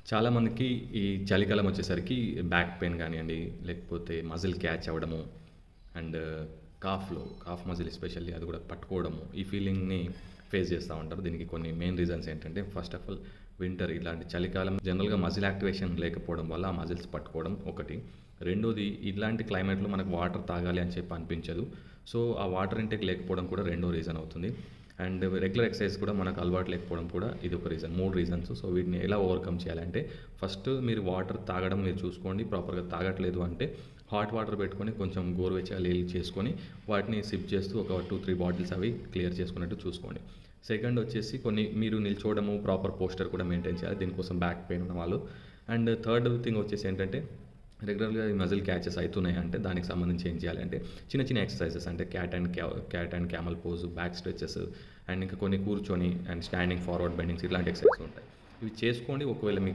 చాలామందికి ఈ చలికాలం వచ్చేసరికి బ్యాక్ పెయిన్ గానియండి, లేకపోతే మజిల్ క్యాచ్ అవ్వడము అండ్ కాఫ్ మజిల్ ఎస్పెషల్లీ అది కూడా పట్టుకోవడము, ఈ ఫీలింగ్‌ని ఫేస్ చేస్తా ఉంటారు. దీనికి కొన్ని మెయిన్ రీజన్స్ ఏంటంటే, ఫస్ట్ ఆఫ్ ఆల్ వింటర్ ఇలాంటి చలికాలం జనరల్‌గా మజిల్ యాక్టివేషన్ లేకపోవడం వల్ల ఆ మజిల్స్ పట్టుకోవడం ఒకటి. రెండోది ఇలాంటి క్లైమేట్‌లో మనకు వాటర్ తాగాలి అని చెప్పి అనిపించదు. సో, ఆ వాటర్ ఇంటేక్ లేకపోవడం కూడా రెండో రీజన్ అవుతుంది. అండ్ రెగ్యులర్ ఎక్సర్సైజ్ కూడా మనకు అలవాటు లేకపోవడం కూడా ఇదొక రీజన్. 3 రీజన్స్. సో, వీటిని ఎలా ఓవర్‌కమ్ చేయాలంటే, ఫస్ట్ మీరు వాటర్ తాగడం మీరు చూసుకోండి. ప్రాపర్‌గా తాగట్లేదు అంటే హాట్ వాటర్ పెట్టుకొని కొంచెం గోరువెచ్చగా నీళ్ళు చేసుకొని వాటిని సిప్ చేస్తూ ఒక 2, 3 బాటిల్స్ అవి క్లియర్ చేసుకున్నట్టు చూసుకోండి. సెకండ్ వచ్చేసి కొన్ని మీరు నిల్చోవడము, ప్రాపర్ పోస్చర్ కూడా మెయింటైన్ చేయాలి. దీనికోసం బ్యాక్ పెయిన్ ఉన్నవాళ్ళు. అండ్ థర్డ్ థింగ్ వచ్చేసి ఏంటంటే, రెగ్యులర్‌గా ఈ మజిల్ క్యాచెస్ అయితున్నాయి అంటే దానికి సంబంధించి ఏం చేయాలి అంటే, చిన్న చిన్న ఎక్సర్సైజెస్ అంటే cat and camel pose, back stretches and ఇంకా కొన్ని కూర్చొని అండ్ స్టాండింగ్ ఫార్వర్డ్ బెండింగ్స్ ఇట్లాంటి ఎక్సర్సైజెస్ ఉంటాయి. ఇవి చేసుకోండి. ఒకవేళ మీకు